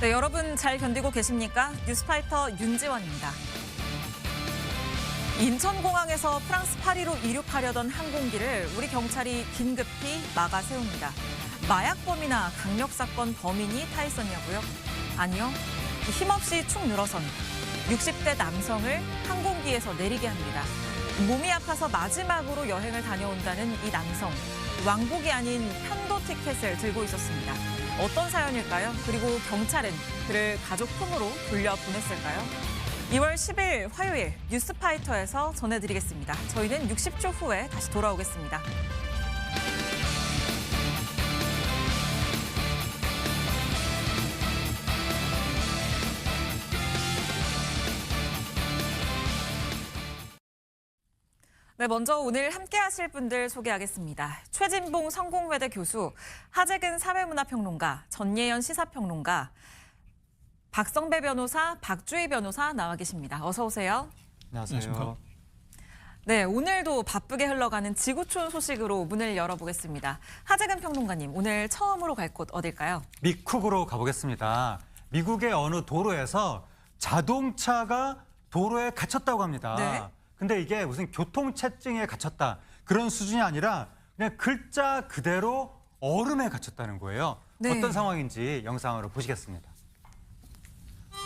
네, 여러분 잘 견디고 계십니까? 뉴스파이터 윤지원입니다. 인천공항에서 프랑스 파리로 이륙하려던 항공기를 우리 경찰이 긴급히 막아 세웁니다. 마약범이나 강력사건 범인이 타 있었냐고요? 아니요. 힘없이 축 늘어선 60대 남성을 항공기에서 내리게 합니다. 몸이 아파서 마지막으로 여행을 다녀온다는 이 남성. 왕복이 아닌 편도 티켓을 들고 있었습니다. 어떤 사연일까요? 그리고 경찰은 그를 가족 품으로 돌려보냈을까요? 2월 10일 화요일 뉴스파이터에서 전해드리겠습니다. 저희는 60초 후에 다시 돌아오겠습니다. 네, 먼저 오늘 함께 하실 분들 소개하겠습니다. 최진봉 성공회대 교수, 하재근 사회문화평론가, 전예현 시사평론가, 박성배 변호사, 박주희 변호사 나와 계십니다. 어서 오세요. 안녕하세요. 네, 오늘도 바쁘게 흘러가는 지구촌 소식으로 문을 열어보겠습니다. 하재근 평론가님, 오늘 처음으로 갈 곳 어딜까요? 미쿡으로 가보겠습니다. 미국의 어느 도로에서 자동차가 도로에 갇혔다고 합니다. 네. 근데 이게 무슨 교통체증에 갇혔다 그런 수준이 아니라 그냥 글자 그대로 얼음에 갇혔다는 거예요. 네. 어떤 상황인지 영상으로 보시겠습니다.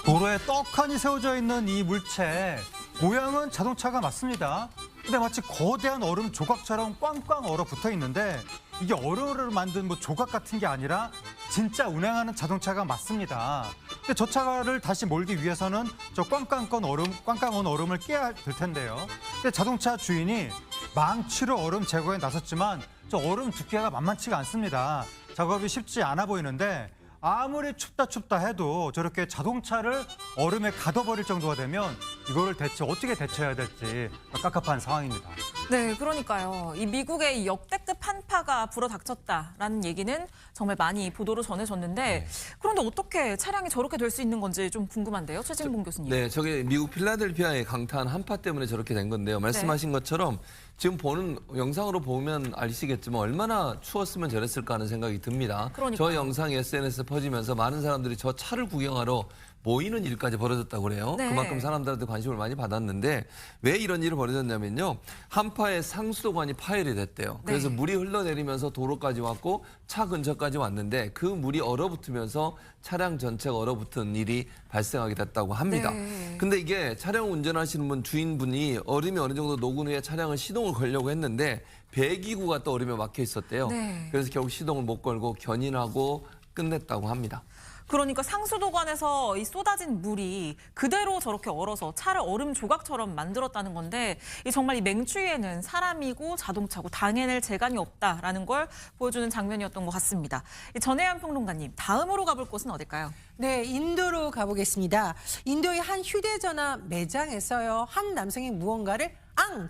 도로에 떡하니 세워져 있는 이 물체, 모양은 자동차가 맞습니다. 근데 마치 거대한 얼음 조각처럼 꽝꽝 얼어붙어 있는데 이게 얼음으로 만든 뭐 조각 같은 게 아니라 진짜 운행하는 자동차가 맞습니다. 근데 저 차를 다시 몰기 위해서는 저 꽝꽝한 얼음을 깨야 될 텐데요. 근데 자동차 주인이 망치로 얼음 제거에 나섰지만 저 얼음 두께가 만만치가 않습니다. 작업이 쉽지 않아 보이는데 아무리 춥다 해도 저렇게 자동차를 얼음에 가둬버릴 정도가 되면 이거를 대체 어떻게 대처해야 될지 깝깝한 상황입니다. 네, 그러니까요. 이 미국의 역대급 한파가 불어닥쳤다라는 얘기는 정말 많이 보도로 전해졌는데 그런데 어떻게 차량이 저렇게 될 수 있는 건지 좀 궁금한데요, 최진봉 교수님. 네, 저게 미국 필라델피아의 강타한 한파 때문에 저렇게 된 건데요. 말씀하신 것처럼 지금 보는 영상으로 보면 아시겠지만 얼마나 추웠으면 저랬을까 하는 생각이 듭니다. 그러니까요. 저 영상이 SNS에 퍼지면서 많은 사람들이 저 차를 구경하러 모이는 일까지 벌어졌다고 그래요. 네. 그만큼 사람들한테 관심을 많이 받았는데 왜 이런 일이 벌어졌냐면요. 한파에 상수도관이 파열이 됐대요. 그래서 네. 물이 흘러내리면서 도로까지 왔고 차 근처까지 왔는데 그 물이 얼어붙으면서 차량 전체가 얼어붙은 일이 발생하게 됐다고 합니다. 네. 근데 이게 차량 운전하시는 분 주인분이 얼음이 어느 정도 녹은 후에 차량을 시동을 걸려고 했는데 배기구가 또 얼음에 막혀 있었대요. 네. 그래서 결국 시동을 못 걸고 견인하고 끝냈다고 합니다. 그러니까 상수도관에서 이 쏟아진 물이 그대로 저렇게 얼어서 차를 얼음 조각처럼 만들었다는 건데 정말 이 맹추위에는 사람이고 자동차고 당해낼 재간이 없다라는 걸 보여주는 장면이었던 것 같습니다. 전혜연 평론가님, 다음으로 가볼 곳은 어딜까요? 네, 인도로 가보겠습니다. 인도의 한 휴대전화 매장에서요, 한 남성이 무언가를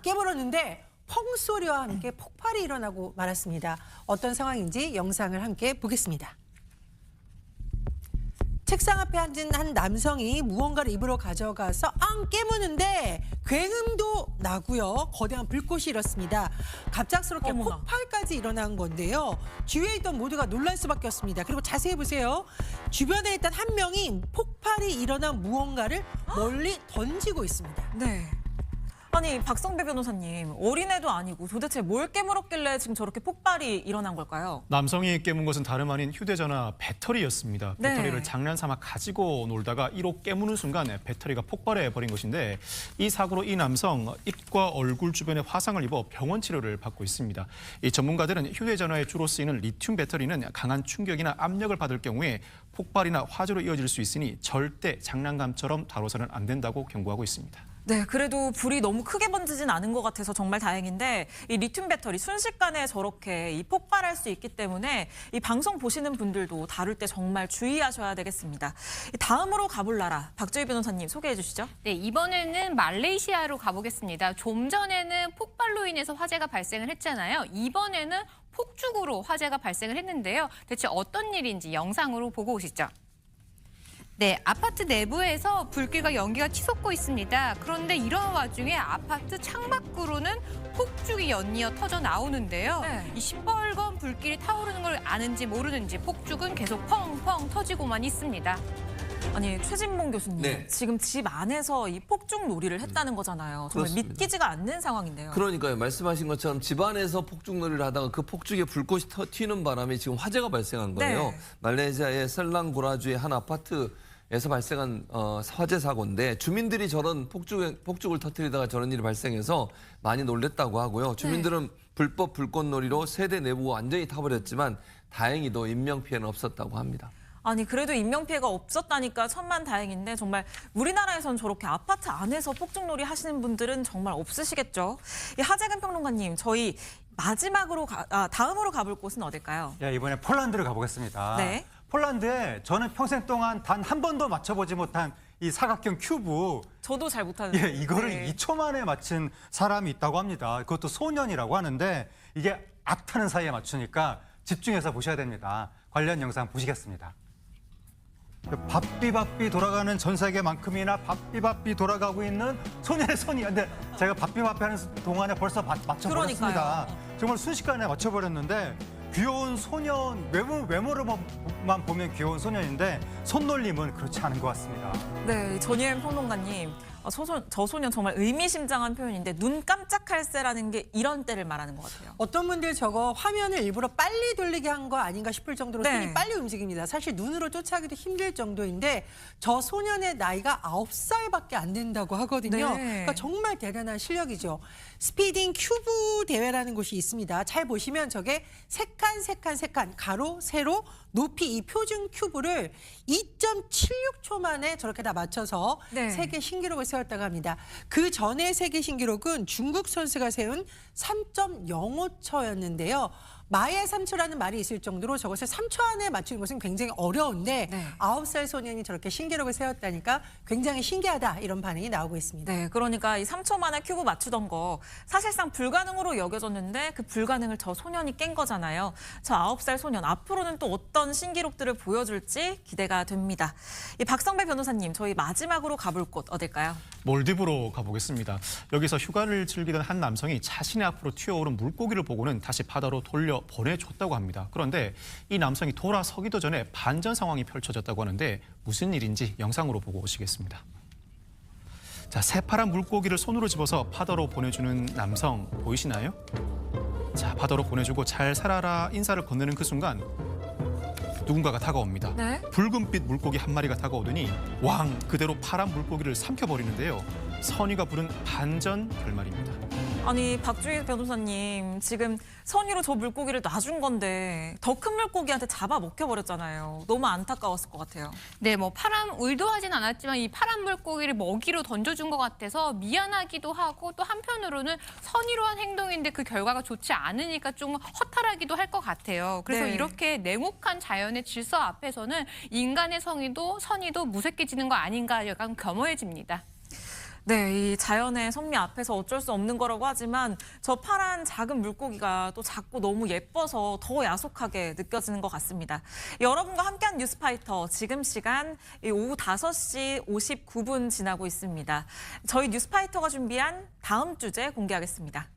깨물었는데 펑 소리와 함께 폭발이 일어나고 말았습니다. 어떤 상황인지 영상을 함께 보겠습니다. 책상 앞에 앉은 한 남성이 무언가를 입으로 가져가서 깨무는데 굉음도 나고요. 거대한 불꽃이 일었습니다. 갑작스럽게 어머나. 폭발까지 일어난 건데요. 주위에 있던 모두가 놀랄 수밖에 없습니다. 그리고 자세히 보세요. 주변에 있던 한 명이 폭발이 일어난 무언가를 멀리 던지고 있습니다. 네. 아니, 박성배 변호사님, 어린애도 아니고 도대체 뭘 깨물었길래 지금 저렇게 폭발이 일어난 걸까요? 남성이 깨문 것은 다름 아닌 휴대전화 배터리였습니다. 네. 배터리를 장난삼아 가지고 놀다가 이로 깨무는 순간 배터리가 폭발해 버린 것인데 이 사고로 이 남성 입과 얼굴 주변에 화상을 입어 병원 치료를 받고 있습니다. 이 전문가들은 휴대전화에 주로 쓰이는 리튬 배터리는 강한 충격이나 압력을 받을 경우에 폭발이나 화재로 이어질 수 있으니 절대 장난감처럼 다뤄서는 안 된다고 경고하고 있습니다. 네, 그래도 불이 너무 크게 번지진 않은 것 같아서 정말 다행인데 이 리튬 배터리 순식간에 저렇게 폭발할 수 있기 때문에 이 방송 보시는 분들도 다룰 때 정말 주의하셔야 되겠습니다. 다음으로 가볼 나라, 박주희 변호사님 소개해 주시죠. 네, 이번에는 말레이시아로 가보겠습니다. 좀 전에는 폭발로 인해서 화재가 발생을 했잖아요. 이번에는 폭죽으로 화재가 발생을 했는데요. 대체 어떤 일인지 영상으로 보고 오시죠. 네, 아파트 내부에서 불길과 연기가 치솟고 있습니다. 그런데 이런 와중에 아파트 창밖으로는 폭죽이 연이어 터져 나오는데요. 네. 이 시뻘건 불길이 타오르는 걸 아는지 모르는지 폭죽은 계속 펑펑 터지고만 있습니다. 아니 최진봉 교수님, 네. 지금 집 안에서 이 폭죽 놀이를 했다는 거잖아요. 정말 그렇습니다. 믿기지가 않는 상황인데요. 그러니까요. 말씀하신 것처럼 집안에서 폭죽놀이를 하다가 그 폭죽에 불꽃이 튀는 바람에 지금 화재가 발생한 거예요. 네. 말레이시아의 셀랑고라주의 한 아파트에서 발생한 화재 사고인데 주민들이 저런 폭죽을 터뜨리다가 저런 일이 발생해서 많이 놀랬다고 하고요. 주민들은 불법 불꽃놀이로 세대 내부 완전히 타버렸지만 다행히도 인명피해는 없었다고 합니다. 아니 그래도 인명피해가 없었다니까 천만다행인데 정말 우리나라에선 저렇게 아파트 안에서 폭죽놀이 하시는 분들은 정말 없으시겠죠. 이 하재근 평론가님, 저희 마지막으로 다음으로 가볼 곳은 어딜까요? 예, 이번에 폴란드를 가보겠습니다. 네. 폴란드에 저는 평생 동안 단 한 번도 맞춰보지 못한 이 사각형 큐브, 저도 잘 못하는데. 예, 이거를 네. 2초 만에 맞힌 사람이 있다고 합니다. 그것도 소년이라고 하는데 이게 악타는 사이에 맞추니까 집중해서 보셔야 됩니다. 관련 영상 보시겠습니다. 바삐바삐 돌아가는 전 세계만큼이나 바삐바삐 돌아가고 있는 소년의 손이. 근데 제가 바삐바삐 하는 동안에 벌써 맞춰버렸습니다. 그러니까요. 정말 순식간에 맞춰버렸는데 귀여운 소년, 외모로만 보면 귀여운 소년인데 손놀림은 그렇지 않은 것 같습니다. 네, 전예현 평론가님, 저 소년 정말 의미심장한 표현인데 눈 깜짝할 새라는 게 이런 때를 말하는 것 같아요. 어떤 분들 저거 화면을 일부러 빨리 돌리게 한 거 아닌가 싶을 정도로 네. 손이 빨리 움직입니다. 사실 눈으로 쫓아가기도 힘들 정도인데 저 소년의 나이가 9살밖에 안 된다고 하거든요. 네. 그러니까 정말 대단한 실력이죠. 스피딩 큐브 대회라는 곳이 있습니다. 잘 보시면 저게 세 칸, 가로, 세로, 높이 이 표준 큐브를 2.76초 만에 저렇게 다 맞춰서 네. 세계 신기록을 세웠다고 합니다. 그 전에 세계 신기록은 중국 선수가 세운 3.05초였는데요. 마의 3초라는 말이 있을 정도로 저것을 3초 안에 맞추는 것은 굉장히 어려운데 네. 9살 소년이 저렇게 신기록을 세웠다니까 굉장히 신기하다 이런 반응이 나오고 있습니다. 네, 그러니까 이 3초 만에 큐브 맞추던 거 사실상 불가능으로 여겨졌는데 그 불가능을 저 소년이 깬 거잖아요. 저 9살 소년 앞으로는 또 어떤 신기록들을 보여줄지 기대가 됩니다. 이 박성배 변호사님, 저희 마지막으로 가볼 곳 어딜까요? 몰디브로 가보겠습니다. 여기서 휴가를 즐기던 한 남성이 자신의 앞으로 튀어오른 물고기를 보고는 다시 바다로 돌려 보내줬다고 합니다. 그런데 이 남성이 돌아서기도 전에 반전 상황이 펼쳐졌다고 하는데 무슨 일인지 영상으로 보고 오시겠습니다. 자, 새파란 물고기를 손으로 집어서 바다로 보내주는 남성 보이시나요? 자, 바다로 보내주고 잘 살아라 인사를 건네는 그 순간 누군가가 다가옵니다. 네. 붉은빛 물고기 한 마리가 다가오더니 왕 그대로 파란 물고기를 삼켜버리는데요. 선의가 부른 반전 결말입니다. 아니 박주희 변호사님, 지금 선의로 저 물고기를 놔준 건데 더 큰 물고기한테 잡아 먹혀버렸잖아요. 너무 안타까웠을 것 같아요. 네, 뭐 의도하진 않았지만 이 파란 물고기를 먹이로 던져준 것 같아서 미안하기도 하고 또 한편으로는 선의로 한 행동인데 그 결과가 좋지 않으니까 좀 허탈하기도 할 것 같아요. 그래서 네. 이렇게 냉혹한 자연의 질서 앞에서는 인간의 선의도 무색해지는 거 아닌가 약간 겸허해집니다. 네, 이 자연의 섭리 앞에서 어쩔 수 없는 거라고 하지만 저 파란 작은 물고기가 또 작고 너무 예뻐서 더 야속하게 느껴지는 것 같습니다. 여러분과 함께한 뉴스파이터, 지금 시간 오후 5시 59분 지나고 있습니다. 저희 뉴스파이터가 준비한 다음 주제 공개하겠습니다.